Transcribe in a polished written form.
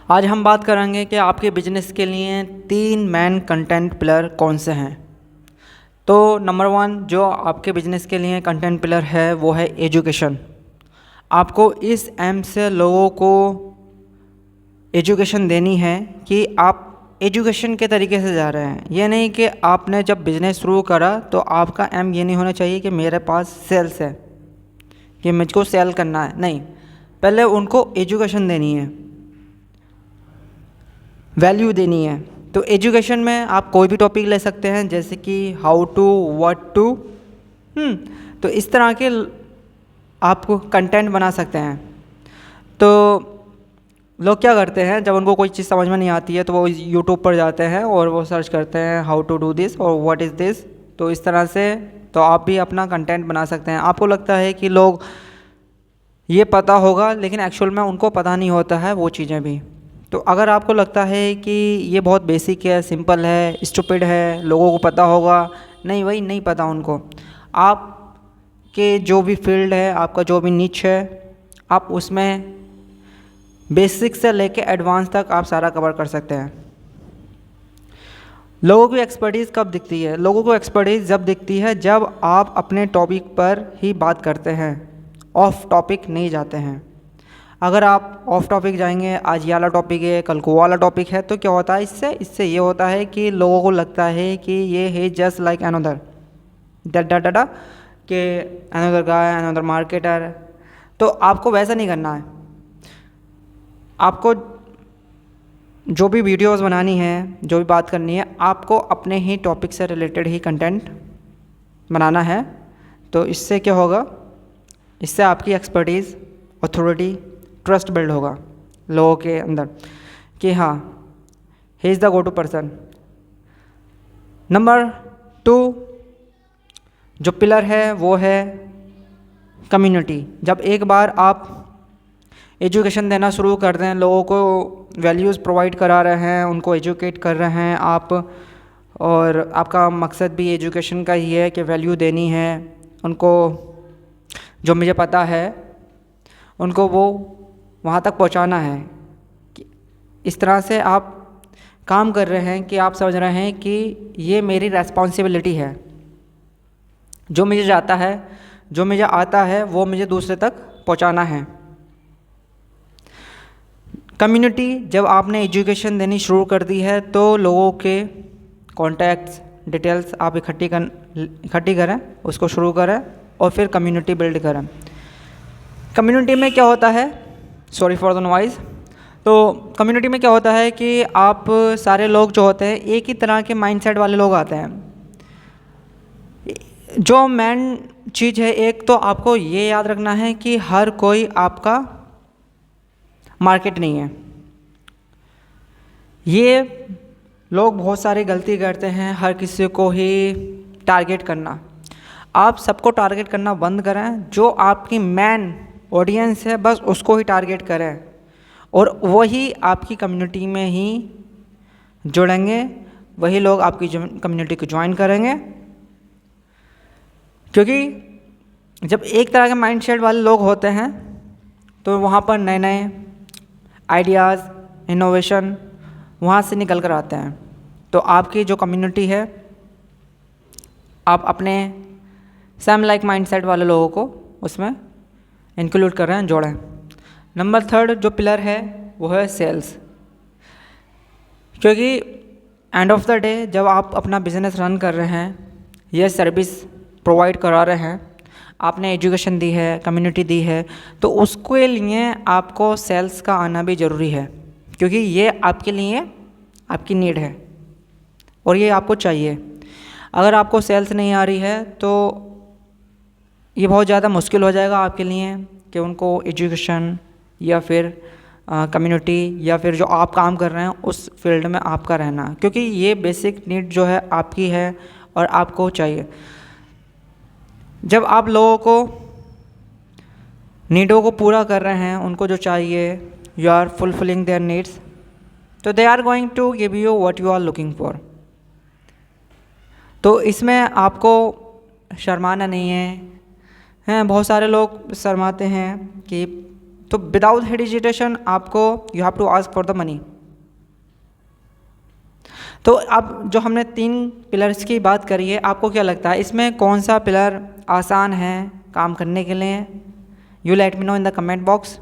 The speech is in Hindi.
आज हम बात करेंगे कि आपके बिजनेस के लिए 3 मेन कंटेंट पिलर कौन से हैं। तो नंबर 1 जो आपके बिजनेस के लिए कंटेंट पिलर है वो है एजुकेशन। आपको इस एम से लोगों को एजुकेशन देनी है कि आप एजुकेशन के तरीके से जा रहे हैं। ये नहीं कि आपने जब बिज़नेस शुरू करा तो आपका एम ये नहीं होना चाहिए कि मेरे पास सेल्स है, कि मुझको सेल करना है। नहीं, पहले उनको एजुकेशन देनी है, वैल्यू देनी है। तो एजुकेशन में आप कोई भी टॉपिक ले सकते हैं, जैसे कि हाउ टू, व्हाट टू, तो इस तरह के आप कंटेंट बना सकते हैं। तो लोग क्या करते हैं, जब उनको कोई चीज़ समझ में नहीं आती है तो वो यूट्यूब पर जाते हैं और वो सर्च करते हैं हाउ टू डू दिस और व्हाट इज़ दिस। तो इस तरह से तो आप भी अपना कंटेंट बना सकते हैं। आपको लगता है कि लोग ये पता होगा, लेकिन एक्चुअल में उनको पता नहीं होता है वो चीज़ें भी। तो अगर आपको लगता है कि ये बहुत बेसिक है, सिंपल है, स्टूपिड है, लोगों को पता होगा, नहीं भाई, नहीं पता उनको। आपके जो भी फील्ड है, आपका जो भी निच है, आप उसमें बेसिक से लेके एडवांस तक आप सारा कवर कर सकते हैं। लोगों की एक्सपर्टीज़ कब दिखती है? लोगों को एक्सपर्टीज़ जब दिखती है जब आप अपने टॉपिक पर ही बात करते हैं, ऑफ टॉपिक नहीं जाते हैं। अगर आप ऑफ टॉपिक जाएंगे, आज ये वाला टॉपिक है, कल को वाला टॉपिक है, तो क्या होता है इससे ये होता है कि लोगों को लगता है कि ये है जस्ट लाइक अनदर डाटा कि अनदर गाय, अनदर मार्केटर। तो आपको वैसा नहीं करना है। आपको जो भी वीडियोस बनानी है, जो भी बात करनी है, आपको अपने ही टॉपिक से रिलेटेड ही कंटेंट बनाना है। तो इससे क्या होगा, इससे आपकी एक्सपर्टीज़, अथॉरिटी, ट्रस्ट बिल्ड होगा लोगों के अंदर कि हाँ, he is the go to person. Number 2 जो पिलर है वो है कम्युनिटी। जब एक बार आप एजुकेशन देना शुरू कर दें, लोगों को वैल्यूज़ प्रोवाइड करा रहे हैं, उनको एजुकेट कर रहे हैं आप, और आपका मकसद भी एजुकेशन का ही है कि वैल्यू देनी है उनको, जो मुझे पता है उनको वो वहाँ तक पहुँचाना है। कि इस तरह से आप काम कर रहे हैं कि आप समझ रहे हैं कि ये मेरी रेस्पॉन्सिबिलिटी है। जो मुझे जाता है, जो मुझे आता है, वो मुझे दूसरे तक पहुँचाना है। कम्युनिटी, जब आपने एजुकेशन देनी शुरू कर दी है तो लोगों के कॉन्टैक्ट्स, डिटेल्स आप इकट्ठी करें, उसको शुरू करें और फिर कम्युनिटी बिल्ड करें। कम्युनिटी में क्या होता है, सॉरी फॉर द नॉइज़। तो कम्युनिटी में क्या होता है कि आप सारे लोग जो होते हैं एक ही तरह के माइंडसेट वाले लोग आते हैं। जो मेन चीज़ है, एक तो आपको ये याद रखना है कि हर कोई आपका मार्केट नहीं है। ये लोग बहुत सारी गलती करते हैं, हर किसी को ही टारगेट करना। आप सबको टारगेट करना बंद करें। जो आपकी मेन ऑडियंस है बस उसको ही टारगेट करें, और वही आपकी कम्युनिटी में ही जुड़ेंगे, वही लोग आपकी कम्युनिटी को ज्वाइन करेंगे। क्योंकि जब एक तरह के माइंडसेट वाले लोग होते हैं तो वहाँ पर नए नए आइडियाज़, इनोवेशन वहाँ से निकल कर आते हैं। तो आपकी जो कम्युनिटी है, आप अपने सेम लाइक माइंडसेट वाले लोगों को उसमें इंक्लूड कर रहे हैं, जोड़ें। नंबर 3 जो पिलर है वो है सेल्स। क्योंकि एंड ऑफ द डे जब आप अपना बिज़नेस रन कर रहे हैं, ये सर्विस प्रोवाइड करा रहे हैं, आपने एजुकेशन दी है, कम्युनिटी दी है, तो उसके लिए आपको सेल्स का आना भी ज़रूरी है। क्योंकि ये आपके लिए आपकी नीड है और ये आपको चाहिए। अगर आपको सेल्स नहीं आ रही है तो ये बहुत ज़्यादा मुश्किल हो जाएगा आपके लिए कि उनको एजुकेशन या फिर कम्युनिटी या फिर जो आप काम कर रहे हैं उस फील्ड में आपका रहना। क्योंकि ये बेसिक नीड जो है आपकी है और आपको चाहिए। जब आप लोगों को नीडों को पूरा कर रहे हैं, उनको जो चाहिए, you are fulfilling their needs, तो they are going to give you what you are looking for. तो इसमें आपको शर्माना नहीं है। हैं बहुत सारे लोग शर्माते हैं कि तो विदाउट हेजिटेशन आपको you have to ask for the money. तो अब जो हमने 3 पिलर्स की बात करी है, आपको क्या लगता है इसमें कौन सा पिलर आसान है काम करने के लिए? You let me know in the comment box.